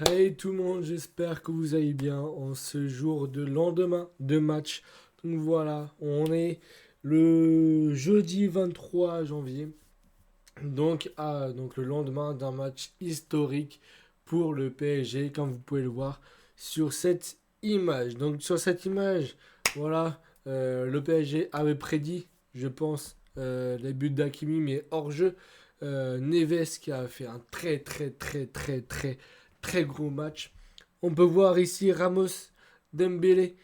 Hey tout le monde, j'espère que vous allez bien en ce jour de lendemain de match. Donc voilà, on est le jeudi 23 janvier, donc le lendemain d'un match historique pour le PSG, comme vous pouvez le voir sur cette image. Donc sur cette image, voilà, le PSG avait prédit, je pense, les buts d'Hakimi, mais hors jeu. Neves qui a fait un très gros match. On peut voir ici Ramos, Dembélé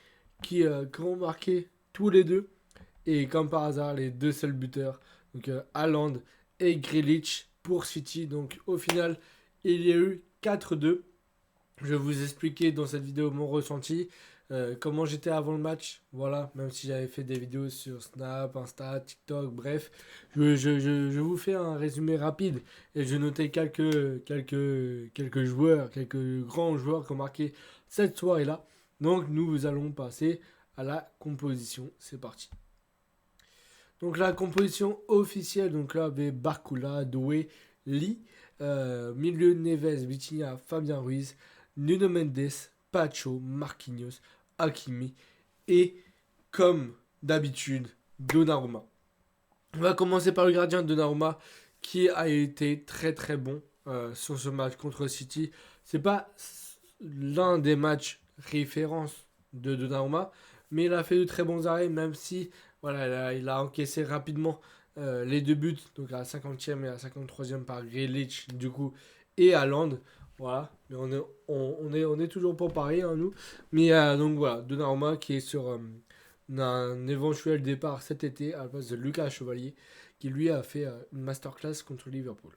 qui ont marqué tous les deux. Et comme par hasard, les deux seuls buteurs, donc Haaland et Grealish pour City. Donc au final, il y a eu 4-2. Je vais vous expliquer dans cette vidéo mon ressenti, comment j'étais avant le match. Voilà, même si j'avais fait des vidéos sur Snap, Insta, TikTok, bref. Je vous fais un résumé rapide et je notais quelques joueurs, quelques grands joueurs qui ont marqué cette soirée-là. Donc nous allons passer à la composition. C'est parti. Donc la composition officielle, donc là, avec Barcola, Doué, Lee, milieu Neves, Vitinha, Fabien Ruiz, Nuno Mendes, Pacho, Marquinhos, Hakimi et, comme d'habitude, Donnarumma. On va commencer par le gardien Donnarumma qui a été très bon sur ce match contre City. C'est pas l'un des matchs références de Donnarumma, mais il a fait de très bons arrêts, même si voilà, il a encaissé rapidement les deux buts, donc à la 50e et à la 53e par Grealish du coup et Haaland. Voilà, mais on est toujours pour Paris, hein, nous. Mais donc voilà, Donnarumma qui est sur un éventuel départ cet été à la place de Lucas Chevalier, qui lui a fait une masterclass contre Liverpool.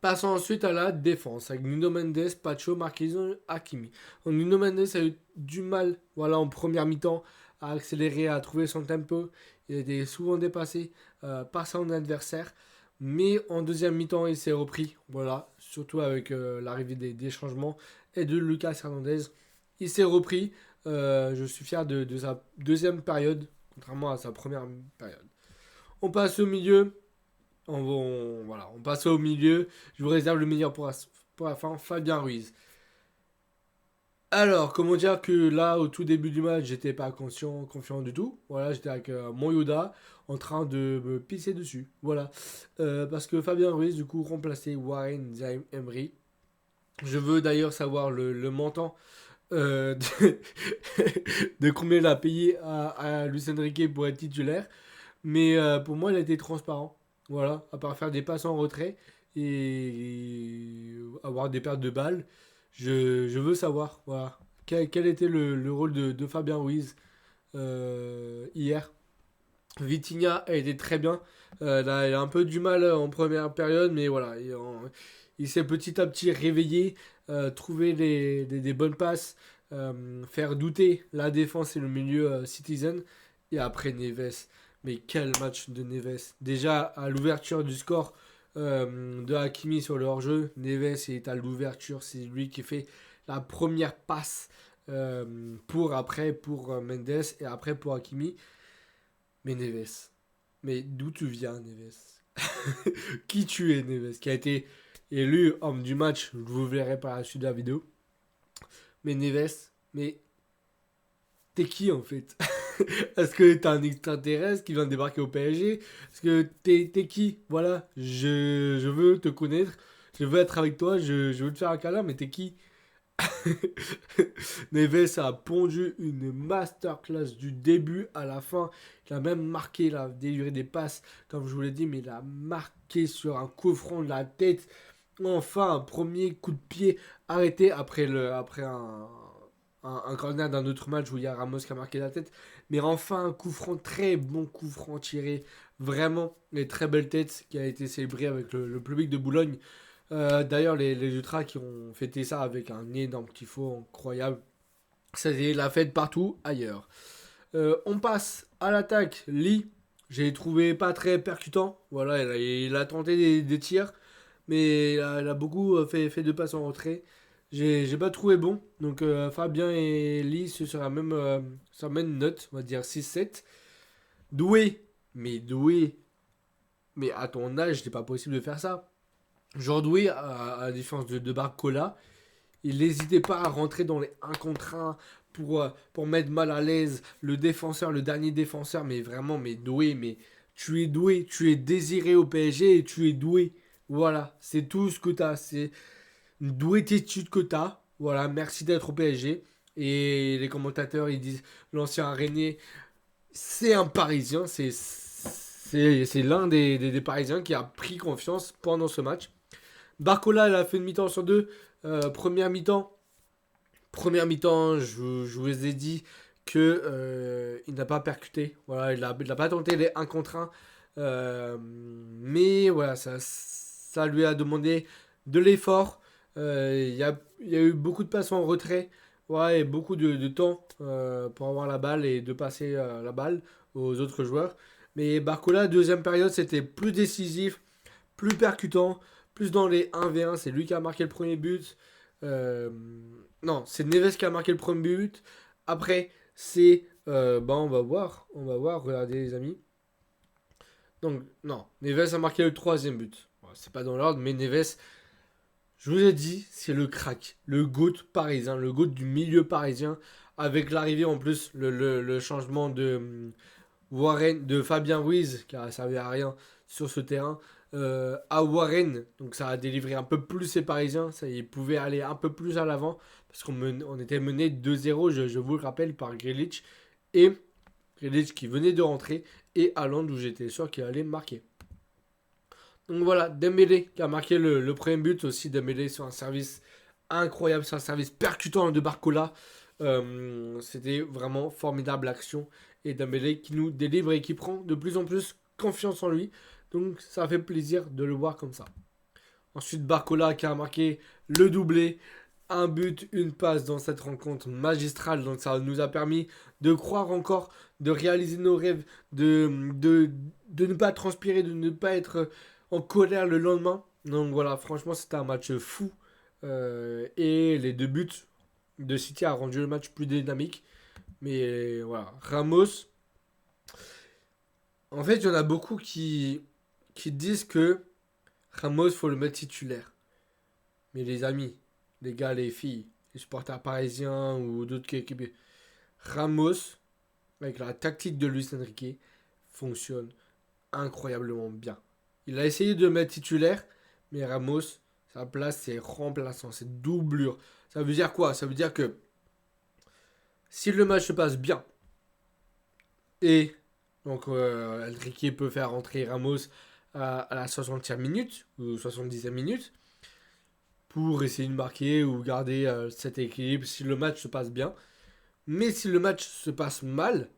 Passons ensuite à la défense avec Nuno Mendes, Pacho, Marquinhos, Hakimi. Donc, Nuno Mendes a eu du mal, voilà, en première mi-temps à accélérer, à trouver son tempo. Il a été souvent dépassé par son adversaire. Mais en deuxième mi-temps, il s'est repris, voilà, surtout avec l'arrivée des changements et de Lucas Hernandez. Il s'est repris. Je suis fier de sa deuxième période, contrairement à sa première période. On passe au milieu. Voilà, on passe au milieu. Je vous réserve le meilleur pour la fin, Fabien Ruiz. Alors, comment dire que là, au tout début du match, j'étais pas confiant du tout. Voilà, j'étais avec mon Yoda en train de me pisser dessus. Voilà. Parce que Fabien Ruiz, du coup, remplaçait Warren Zaïm Emery. Je veux d'ailleurs savoir le montant de, de combien il a payé à Luis Enrique pour être titulaire. Mais pour moi, il a été transparent. Voilà, à part faire des passes en retrait et avoir des pertes de balles. Je veux savoir, voilà, quel était le rôle de Fabien Ruiz hier. Vitinha a été très bien. Il a un peu du mal en première période, mais voilà, il s'est petit à petit réveillé, trouver des bonnes passes, faire douter la défense et le milieu Citizen. Et après Neves, mais quel match de Neves. Déjà à l'ouverture du score de Hakimi sur le hors-jeu, Neves est à l'ouverture, c'est lui qui fait la première passe pour Mendes et après pour Hakimi. Mais Neves, mais d'où tu viens, Neves? Qui tu es, Neves? Qui a été élu homme du match, je vous verrai par la suite de la vidéo. Mais Neves, mais t'es qui en fait? Est-ce que t'es un extraterrestre qui vient de débarquer au PSG? Est-ce que t'es qui? Voilà, je veux te connaître, je veux être avec toi, je veux te faire un câlin, mais t'es qui? Neves a pondu une masterclass du début à la fin. Il a même marqué, il a délivré des passes, comme je vous l'ai dit, mais il a marqué sur un coup franc de la tête. Enfin, un premier coup de pied arrêté après un corner d'un autre match où il y a Ramos qui a marqué la tête. Mais enfin, un coup franc, très bon coup franc tiré. Vraiment, les très belles têtes qui a été célébré avec le public de Boulogne. D'ailleurs, les Ultras qui ont fêté ça avec un énorme tifo incroyable. C'est la fête partout ailleurs. On passe à l'attaque. Lee, j'ai trouvé pas très percutant. Voilà, il a tenté des tirs, mais il a beaucoup fait de passes en retrait. J'ai pas trouvé bon. Donc Fabien et Lee, c'est sur la même note, on va dire 6-7. Doué, Doué, mais à ton âge, c'était pas possible de faire ça. Genre Doué, à la différence de Barcola, Il n'hésitait pas à rentrer dans les 1 contre 1 pour mettre mal à l'aise le défenseur, le dernier défenseur. Mais vraiment, mais doué, mais doué, tu es désiré au PSG et tu es doué. Voilà, c'est tout ce que tu as. C'est une douétitude que tu as. Voilà, merci d'être au PSG. Et les commentateurs, ils disent l'ancien Régnier, c'est un Parisien. C'est l'un des Parisiens qui a pris confiance pendant ce match. Barcola, il a fait une mi-temps sur deux. Première mi-temps. Première mi-temps, je vous ai dit que il n'a pas percuté. Voilà, il a pas tenté les 1 contre 1. Mais voilà, ça lui a demandé de l'effort. Il y a eu beaucoup de passes en retrait. Ouais, et beaucoup de temps pour avoir la balle et de passer la balle aux autres joueurs. Mais Barcola, deuxième période, c'était plus décisif, plus percutant, plus dans les 1v1. C'est lui qui a marqué le premier but. Euh, non, c'est Neves qui a marqué le premier but. Après, c'est. On va voir. On va voir. Regardez, les amis. Donc, non. Neves a marqué le troisième but. Bon, c'est pas dans l'ordre, mais Neves, je vous ai dit, c'est le crack. Le GOAT parisien. Le GOAT du milieu parisien. Avec l'arrivée en plus, le changement de Warren, de Fabien Ruiz, qui a servi à rien sur ce terrain, à Warren. Donc ça a délivré un peu plus ses Parisiens. Ça, ils pouvaient aller un peu plus à l'avant. Parce on était mené 2-0, je vous le rappelle, par Grealish. Et Grealish qui venait de rentrer. Et Haaland, où j'étais sûr qu'il allait marquer. Donc voilà, Dembélé qui a marqué le premier but aussi. Dembélé sur un service incroyable, sur un service percutant de Barcola. C'était vraiment formidable action. Et Dembélé qui nous délivre et qui prend de plus en plus confiance en lui. Donc ça fait plaisir de le voir comme ça. Ensuite Barcola qui a marqué le doublé. Un but, une passe dans cette rencontre magistrale. Donc ça nous a permis de croire encore, de réaliser nos rêves, de ne pas transpirer, de ne pas être en colère le lendemain. Donc voilà, franchement c'était un match fou. Et les deux buts de City a rendu le match plus dynamique. Mais voilà, Ramos, en fait, il y en a beaucoup qui disent que Ramos, faut le mettre titulaire. Mais les amis, les gars, les filles, les supporters parisiens ou d'autres équipes, Ramos, avec la tactique de Luis Enrique, fonctionne incroyablement bien. Il a essayé de le mettre titulaire, mais Ramos, sa place, c'est remplaçant, c'est doublure. Ça veut dire quoi? Ça veut dire que si le match se passe bien, et donc Enrique peut faire rentrer Ramos à la 60e minute ou 70e minute pour essayer de marquer ou garder cet équilibre si le match se passe bien. Mais si le match se passe mal,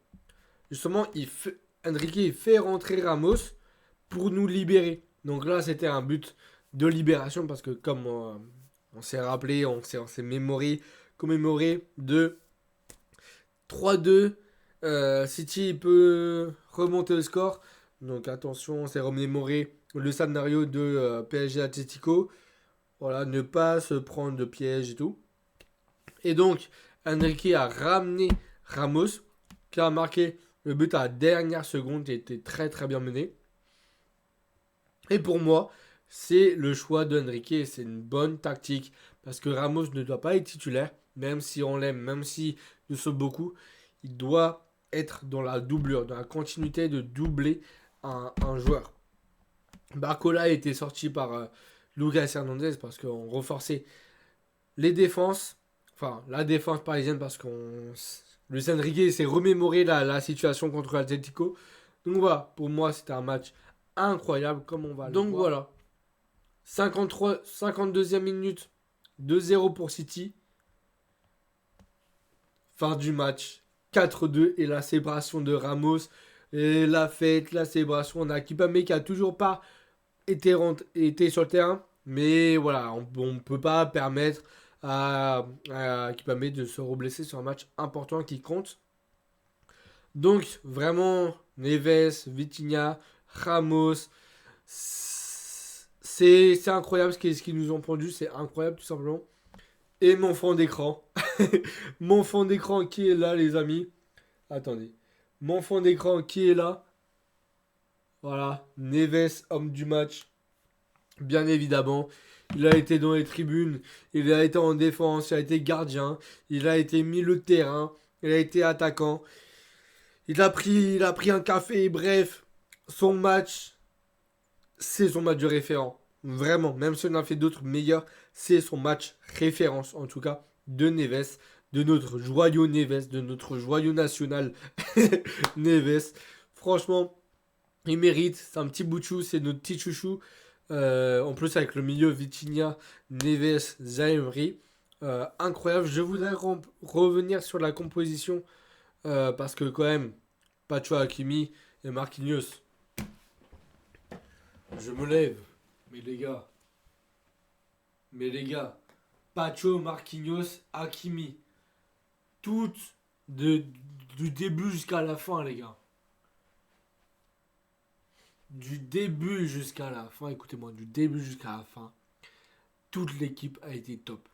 justement, Enrique il fait rentrer Ramos pour nous libérer. Donc là, c'était un but de libération parce que comme on s'est rappelé, on s'est commémoré de 3-2. City peut remonter le score. Donc attention, c'est remémoré le scénario de PSG Atletico. Voilà, ne pas se prendre de piège et tout. Et donc, Enrique a ramené Ramos, qui a marqué le but à la dernière seconde et était très très bien mené. Et pour moi, c'est le choix d'Enrique. C'est une bonne tactique parce que Ramos ne doit pas être titulaire, même si on l'aime, même si nous sommes beaucoup. Il doit être dans la doublure, dans la continuité de doubler un joueur. Barcola a été sorti par Lucas Hernandez parce qu'on renforçait les défenses, enfin la défense parisienne parce qu'on Luis Enrique s'est remémoré la situation contre l'Atlético. Donc voilà, pour moi c'était un match incroyable comme on va le voir. Donc voilà, 52e minute, 2-0 pour City. Fin du match, 4-2 et la célébration de Ramos. Et la fête, la célébration. On a Kipembe qui a toujours pas été sur le terrain. Mais voilà, on ne peut pas permettre à Kipembe de se reblesser sur un match important qui compte. Donc vraiment, Neves, Vitinha, Ramos, c'est incroyable ce qu'ils nous ont produit. C'est incroyable tout simplement. Et mon fond d'écran. Mon fond d'écran qui est là, les amis. Attendez. Mon fond d'écran qui est là. Voilà. Neves, homme du match. Bien évidemment. il a été dans les tribunes, il a été en défense, il a été gardien, il a été milieu de terrain, il a été attaquant. Il a pris un café, bref, son match, c'est son match de référent. Vraiment, même si on a fait d'autres meilleurs, c'est son match référence, en tout cas, de Neves, de notre joyau Neves, de notre joyau national Neves. Franchement, il mérite, c'est un petit bout de chou, c'est notre petit chouchou. En plus, avec le milieu Vitinha, Neves, Zaïmri. Incroyable. Je voudrais revenir sur la composition parce que, quand même, Pacho Hakimi et Marquinhos, je me lève. Mais les gars, Pacho, Marquinhos, Hakimi, toutes du début jusqu'à la fin, les gars. Du début jusqu'à la fin, écoutez-moi, du début jusqu'à la fin, toute l'équipe a été top.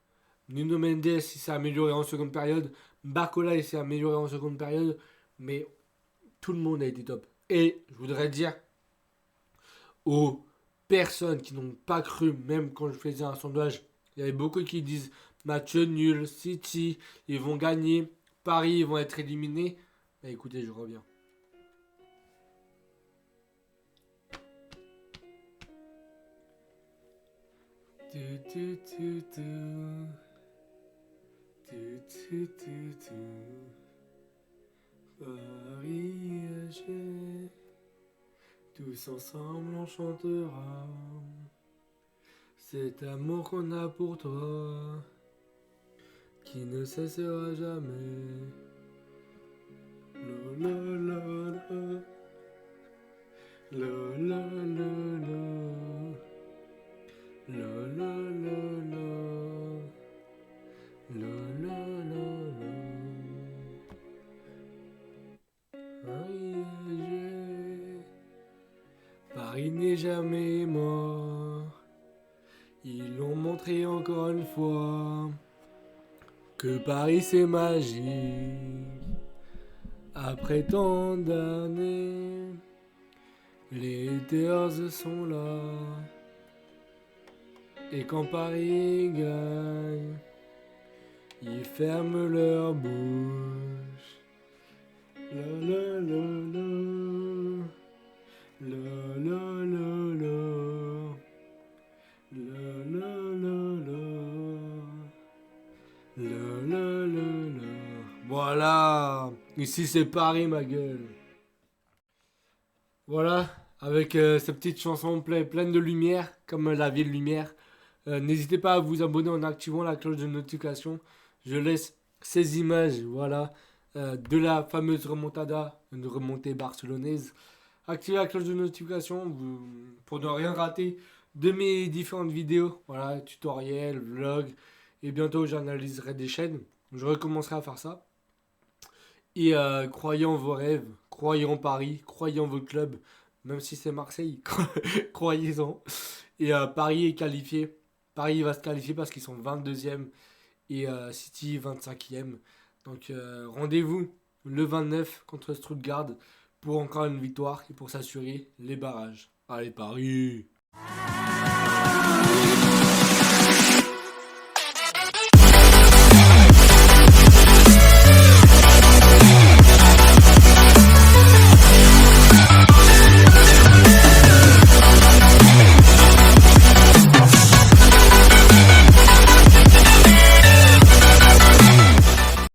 Nuno Mendes, il s'est amélioré en seconde période. Barcola, il s'est amélioré en seconde période. Mais tout le monde a été top. Et je voudrais dire aux personnes qui n'ont pas cru, même quand je faisais un sondage, il y avait beaucoup qui disent match nul, City, ils vont gagner, Paris, ils vont être éliminés. Bah, écoutez, je reviens. Paris, tous ensemble on chantera cet amour qu'on a pour toi, qui ne cessera jamais. La la la la la la la la la la la la la. Paris n'est jamais mort. Ils l'ont montré encore une fois que Paris c'est magique. Après tant d'années, les haters sont là. Et quand Paris gagne, ils ferment leur bouche. La la la la. La la la la. La la la la. La la la la. Voilà. Ici c'est Paris, ma gueule. Voilà. Avec cette petite chanson pleine de lumière, comme la ville lumière. N'hésitez pas à vous abonner en activant la cloche de notification. Je laisse ces images, voilà, de la fameuse remontada, une remontée barcelonaise. Activez la cloche de notification pour ne rien rater de mes différentes vidéos. Voilà, tutoriels, vlogs. Et bientôt, j'analyserai des chaînes. Je recommencerai à faire ça. Et croyez en vos rêves, croyez en Paris, croyez en votre club. Même si c'est Marseille, croyez-en. Et Paris est qualifié. Paris va se qualifier parce qu'ils sont 22e et City 25e. Donc rendez-vous le 29 contre Stuttgart pour encore une victoire et pour s'assurer les barrages. Allez Paris!